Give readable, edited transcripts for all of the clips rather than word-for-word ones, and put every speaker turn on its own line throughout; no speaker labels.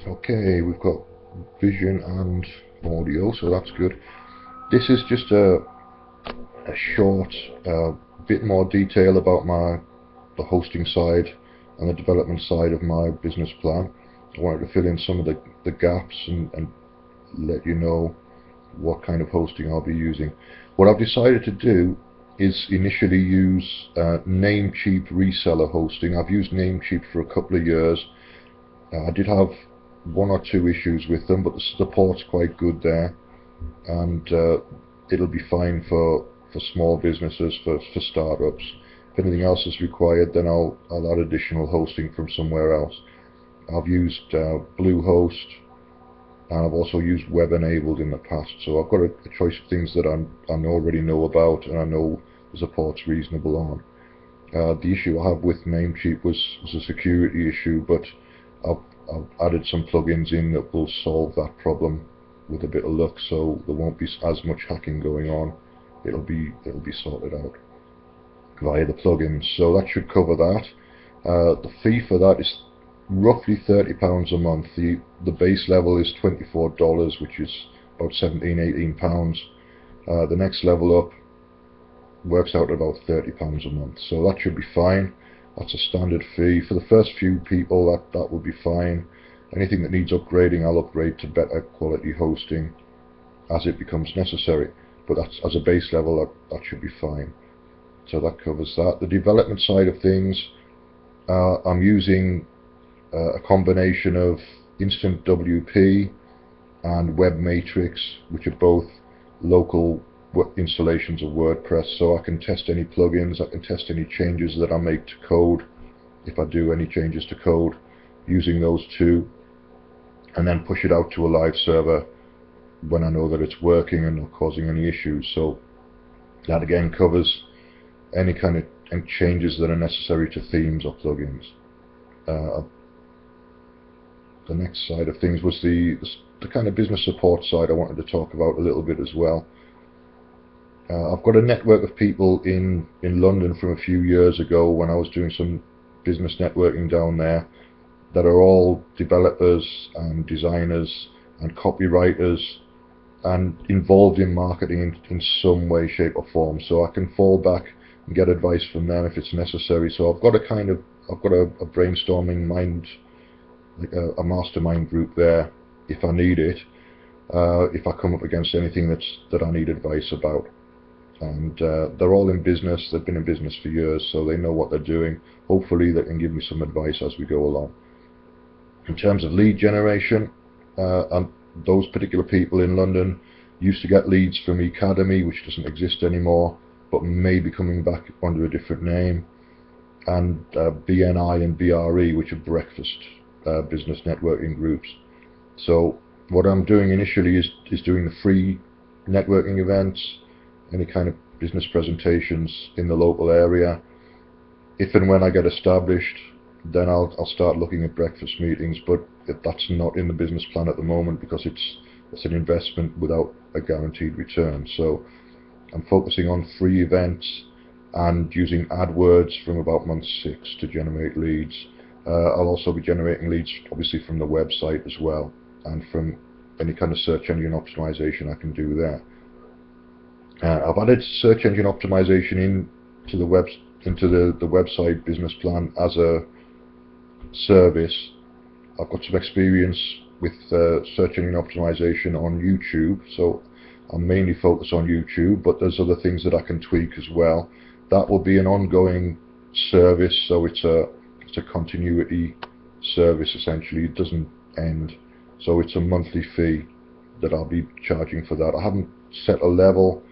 Okay, we've got vision and audio, so that's good. This is just a short bit more detail about the hosting side and the development side of my business plan. I wanted to fill in some of the gaps and let you know what kind of hosting I'll be using. What I've decided to do is initially use Namecheap reseller hosting. I've used Namecheap for a couple of years. I did have one or two issues with them, but the support's quite good there, and it'll be fine for small businesses, for startups. If anything else is required, then I'll add additional hosting from somewhere else. I've used Bluehost, and I've also used web enabled in the past, so I've got a choice of things that I already know about and I know the support's reasonable on. The issue I have with Namecheap was a security issue, but I've added some plugins in that will solve that problem with a bit of luck, so there won't be as much hacking going on. It'll be sorted out via the plugins, so that should cover that. The fee for that is roughly £30 a month. The base level is $24, which is about £17–18. The next level up works out at about £30 a month, so that should be fine. That's a standard fee for the first few people. That will be fine. Anything that needs upgrading, I'll upgrade to better quality hosting as it becomes necessary, but that's as a base level. That should be fine. So that covers that. The development side of things, I'm using a combination of Instant WP and Web Matrix, which are both local installations of WordPress, so I can test any plugins, I can test any changes that I make to code, if I do any changes to code, using those two, and then push it out to a live server when I know that it's working and not causing any issues. So that again covers any kind of changes that are necessary to themes or plugins. The next side of things was the kind of business support side I wanted to talk about a little bit as well. I've got a network of people in London from a few years ago when I was doing some business networking down there that are all developers and designers and copywriters and involved in marketing in some way, shape or form, so I can fall back and get advice from them if it's necessary. So I've got a brainstorming mind, like a mastermind group there if I need it, if I come up against anything that I need advice about. And they're all in business, they've been in business for years, so they know what they're doing. Hopefully they can give me some advice as we go along. In terms of lead generation, and those particular people in London used to get leads from Academy, which doesn't exist anymore, but may be coming back under a different name, and BNI and BRE, which are breakfast business networking groups. So what I'm doing initially is doing the free networking events, any kind of business presentations in the local area. If and when I get established, then I'll start looking at breakfast meetings, but that's not in the business plan at the moment because it's an investment without a guaranteed return. So I'm focusing on free events and using AdWords from about month 6 to generate leads. I'll also be generating leads obviously from the website as well, and from any kind of search engine optimization I can do there. I've added search engine optimization into the website business plan as a service. I've got some experience with search engine optimization on YouTube, so I'm mainly focused on YouTube, but there's other things that I can tweak as well. That will be an ongoing service, so it's a continuity service essentially. It doesn't end, so it's a monthly fee that I'll be charging for that. I haven't set a level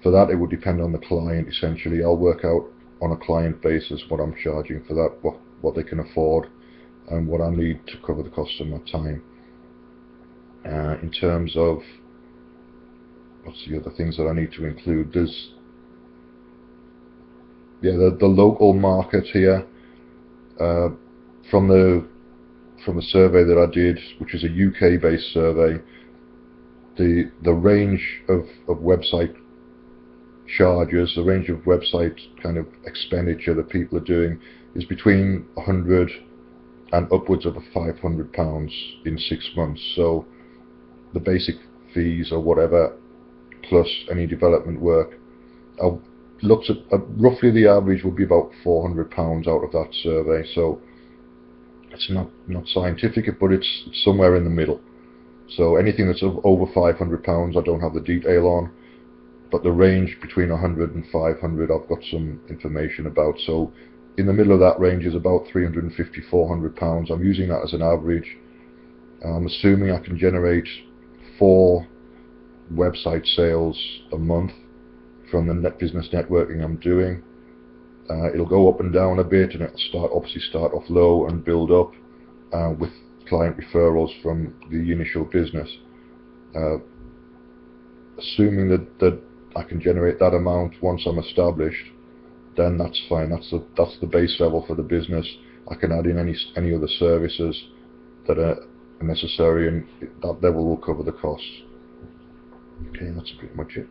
for that. It would depend on the client essentially. I'll work out on a client basis what I'm charging for that, what they can afford and what I need to cover the cost of my time. In terms of what's the other things that I need to include, there's the local market here. From the survey that I did, which is a UK based survey, the range of website charges, the range of website kind of expenditure that people are doing is between £100 and upwards of £500 in 6 months. So the basic fees or whatever, plus any development work, I looked at roughly the average would be about £400 out of that survey. So it's not scientific, but it's somewhere in the middle. So anything that's over £500 I don't have the detail on, but the range between 100 and 500 I've got some information about. So in the middle of that range is about £350, £400. I'm using that as an average. I'm assuming I can generate 4 website sales a month from the business networking I'm doing. It'll go up and down a bit, and it'll obviously start off low and build up with client referrals from the initial business. Assuming that I can generate that amount once I'm established, then that's fine. That's the base level for the business. I can add in any other services that are necessary, and that level will cover the costs. Okay, that's pretty much it.